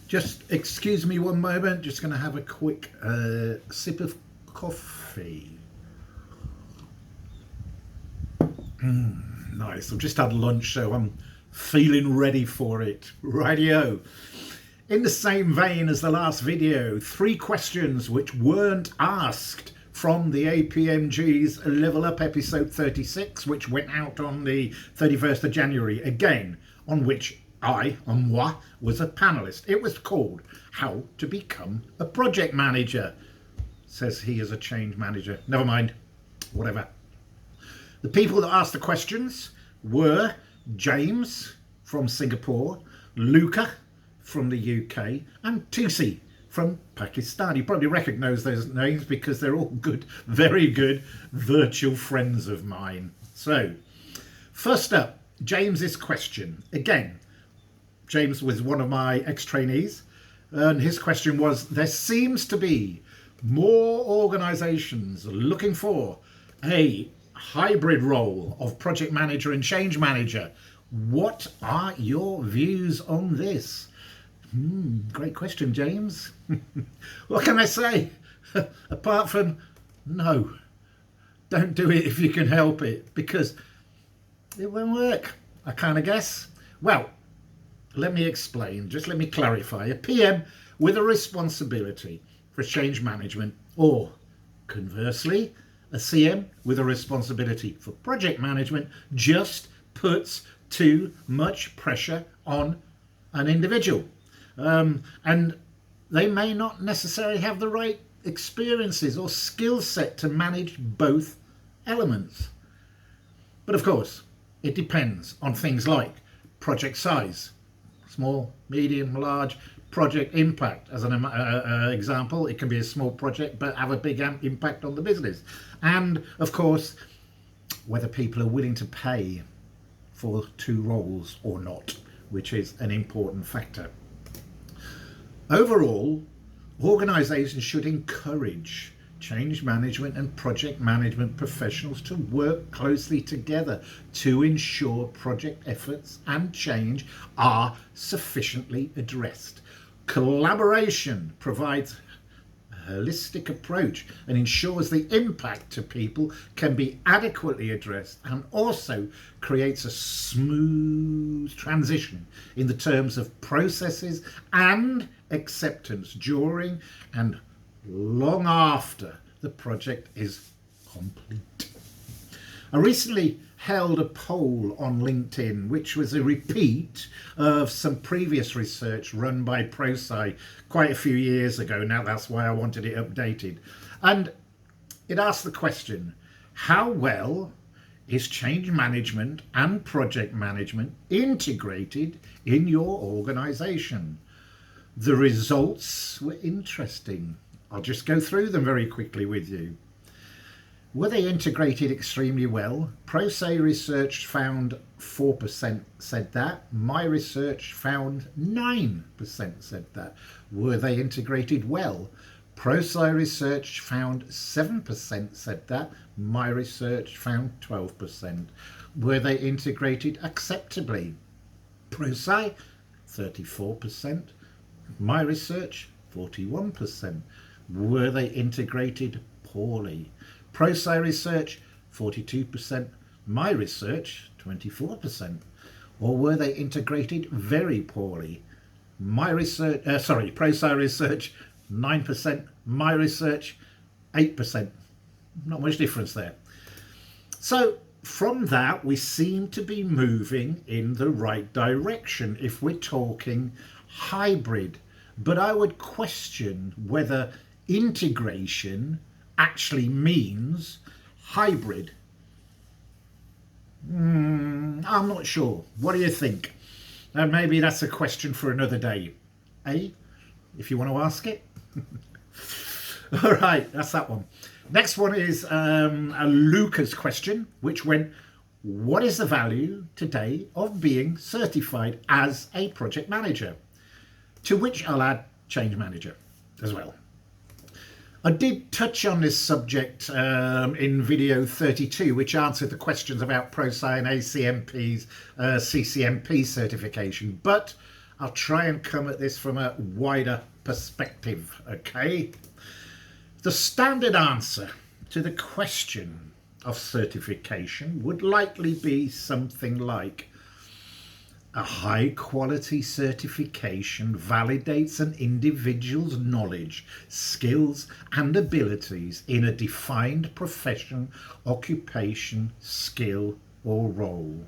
Just excuse me one moment, just going to have a quick sip of coffee. Nice, I've just had lunch, so I'm feeling ready for it. Righteeoo. In the same vein as the last video, 3 questions which weren't asked from the APMG's Level Up episode 36, which went out on the 31st of January, again, on which moi, was a panelist. It was called How to Become a Project Manager. Says he is a change manager. Never mind, whatever. The people that asked the questions were James from Singapore, Luca from the UK, and Toosy from Pakistan. You probably recognise those names because they're all good, very good virtual friends of mine. So, first up, James's question. Again, James was one of my ex-trainees, and his question was, there seems to be more organisations looking for a hybrid role of project manager and change manager. What are your views on this? Great question, James. What can I say? Apart from, no, don't do it if you can help it, because it won't work, I kind of guess. Well, let me explain, just let me clarify. A PM with a responsibility for change management, or conversely, a CM with a responsibility for project management, just puts too much pressure on an individual. And they may not necessarily have the right experiences or skill set to manage both elements. But of course, it depends on things like project size, small, medium, large, project impact. As an example, it can be a small project but have a big impact on the business. And of course, whether people are willing to pay for 2 roles or not, which is an important factor. Overall, organisations should encourage change management and project management professionals to work closely together to ensure project efforts and change are sufficiently addressed. Collaboration provides a holistic approach and ensures the impact to people can be adequately addressed, and also creates a smooth transition in the terms of processes and acceptance during and long after the project is complete. I recently held a poll on LinkedIn, which was a repeat of some previous research run by ProSci quite a few years ago. Now that's why I wanted it updated. And it asked the question, how well is change management and project management integrated in your organisation? The results were interesting. I'll just go through them very quickly with you. Were they integrated extremely well? ProSci research found 4% said that. My research found 9% said that. Were they integrated well? ProSci research found 7% said that. My research found 12%. Were they integrated acceptably? ProSci 34%. My research 41%. Were they integrated poorly? ProSci research 42%, my research 24%. Or were they integrated very poorly? My research, ProSci research 9%, my research 8%. Not much difference there. So from that, we seem to be moving in the right direction if we're talking hybrid. But I would question whether integration actually means hybrid. I'm not sure. What do you think? Maybe that's a question for another day. If you want to ask it. All right, that's that one. Next one is a Luca's question, which went, what is the value today of being certified as a project manager? To which I'll add change manager as well. I did touch on this subject in video 32, which answered the questions about ProSci and ACMP's CCMP certification, but I'll try and come at this from a wider perspective, okay? The standard answer to the question of certification would likely be something like: a high quality certification validates an individual's knowledge, skills and abilities in a defined profession, occupation, skill or role.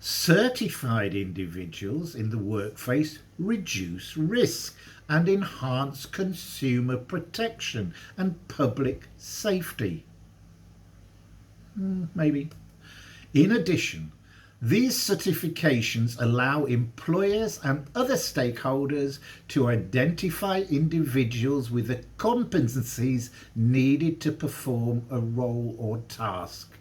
Certified individuals in the workplace reduce risk and enhance consumer protection and public safety. Maybe. In addition, these certifications allow employers and other stakeholders to identify individuals with the competencies needed to perform a role or task.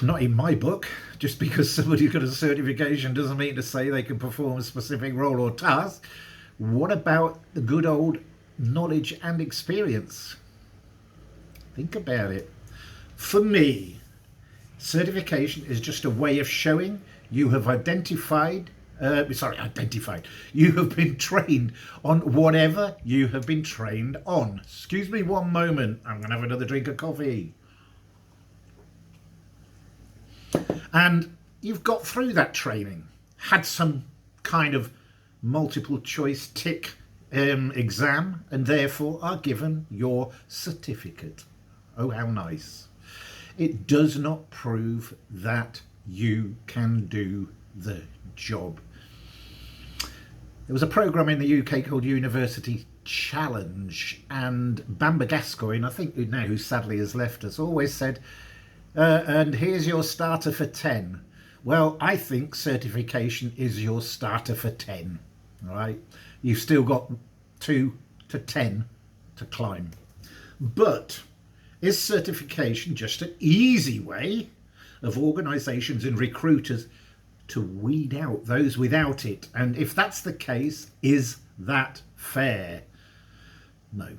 Not in my book. Just because somebody's got a certification doesn't mean to say they can perform a specific role or task. What about the good old knowledge and experience? Think about it. For me, certification is just a way of showing you have you have been trained on whatever you have been trained on. Excuse me one moment, I'm going to have another drink of coffee. And you've got through that training, had some kind of multiple choice tick exam, and therefore are given your certificate. Oh, how nice. It does not prove that you can do the job. There was a programme in the UK called University Challenge, and Bamba Gascoigne, I think now who sadly has left us, always said, and here's your starter for 10. Well, I think certification is your starter for 10. All right, you've still got 2 to 10 to climb. But is certification just an easy way of organisations and recruiters to weed out those without it? And if that's the case, is that fair? No.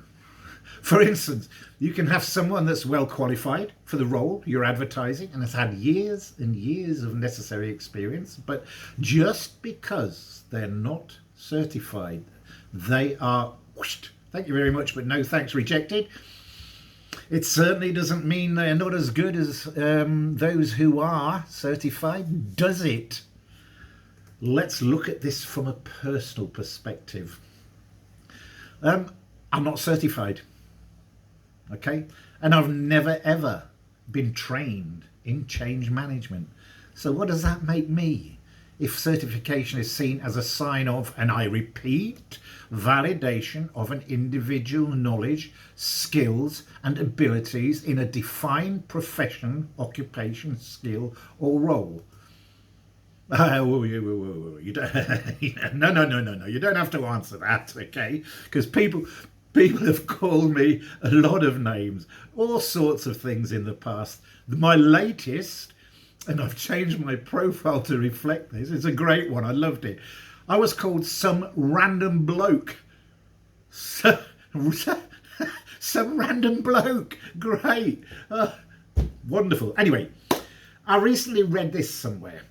For instance, you can have someone that's well qualified for the role you're advertising and has had years and years of necessary experience, but just because they're not certified, they are, thank you very much, but no thanks, rejected. It certainly doesn't mean they're not as good as those who are certified, does it? Let's look at this from a personal perspective. I'm not certified. Okay, and I've never ever been trained in change management. So what does that make me? If certification is seen as a sign of, and I repeat, validation of an individual knowledge, skills and abilities in a defined profession, occupation, skill or role. You don't, no. You don't have to answer that, okay? Because people have called me a lot of names, all sorts of things in the past. My latest, and I've changed my profile to reflect this, it's a great one, I loved it. I was called some random bloke. Some random bloke. Great. Wonderful. Anyway, I recently read this somewhere.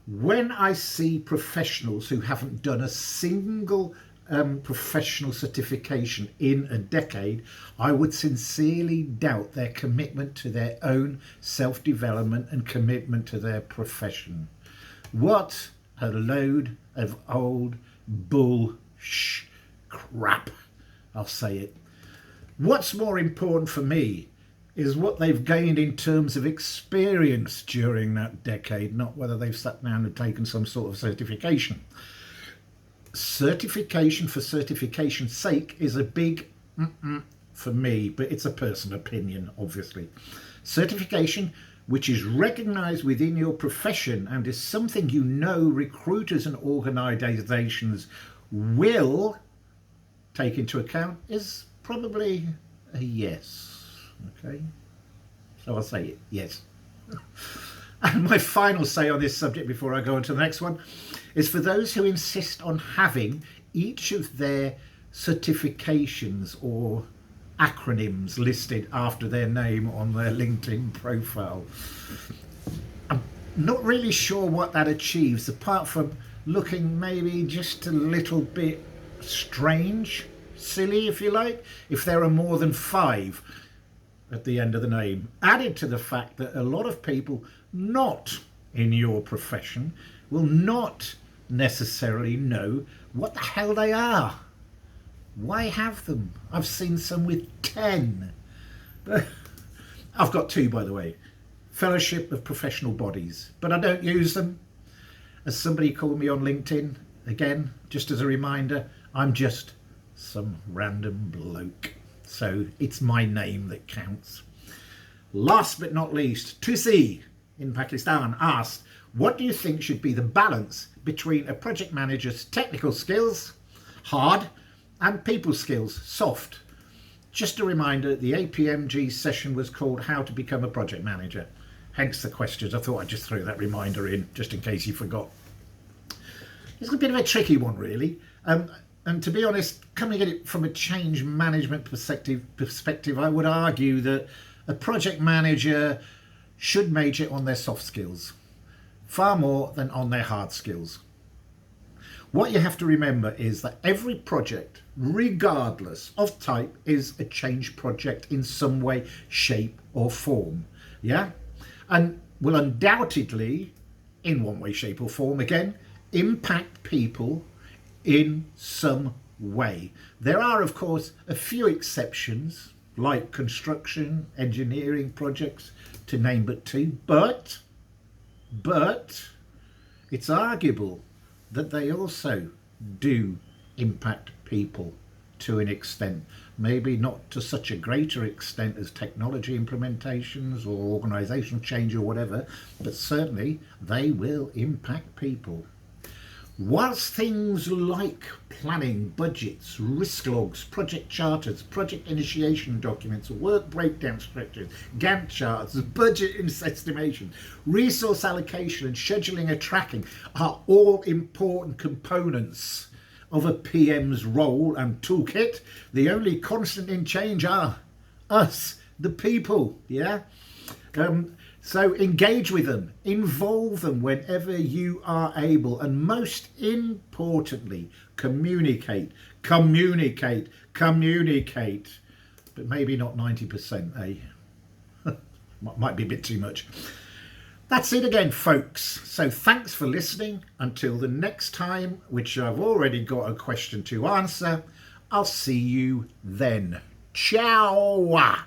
When I see professionals who haven't done a single professional certification in a decade, I would sincerely doubt their commitment to their own self-development and commitment to their profession. What a load of old crap. I'll say it. What's more important for me is what they've gained in terms of experience during that decade, not whether they've sat down and taken some sort of certification. Certification for certification's sake is a big for me, but it's a personal opinion, obviously. Certification which is recognised within your profession and is something you know recruiters and organisations will take into account is probably a yes. Okay, so I'll say it, yes. And my final say on this subject before I go on to the next one is for those who insist on having each of their certifications or acronyms listed after their name on their LinkedIn profile. I'm not really sure what that achieves, apart from looking maybe just a little bit strange, silly if you like, if there are more than 5 at the end of the name, added to the fact that a lot of people not in your profession will not necessarily know what the hell they are. Why have them? I've seen some with 10. I've got 2, by the way. Fellowship of Professional Bodies, but I don't use them. As somebody called me on LinkedIn, again, just as a reminder, I'm just some random bloke. So it's my name that counts. Last but not least, Toosy in Pakistan asked, what do you think should be the balance between a project manager's technical skills, hard, and people skills, soft? Just a reminder, the APMG session was called How to Become a Project Manager. Hence the questions. I thought I'd just throw that reminder in, just in case you forgot. It's a bit of a tricky one, really. And to be honest, coming at it from a change management perspective, I would argue that a project manager should major on their soft skills, far more than on their hard skills. What you have to remember is that every project, regardless of type, is a change project in some way, shape or form. Yeah? And will undoubtedly, in one way, shape or form, again, impact people in some way. There are, of course, a few exceptions, like construction, engineering projects, to name but 2, but it's arguable that they also do impact people to an extent, maybe not to such a greater extent as technology implementations or organisational change or whatever, but certainly they will impact people. Whilst things like planning, budgets, risk logs, project charters, project initiation documents, work breakdown structures, Gantt charts, budget estimation, resource allocation and scheduling and tracking are all important components of a PM's role and toolkit, the only constant in change are us, the people, yeah? So engage with them, involve them whenever you are able, and most importantly, communicate, but maybe not 90%, eh? Might be a bit too much. That's it again, folks. So thanks for listening. Until the next time, which I've already got a question to answer, I'll see you then. Ciao!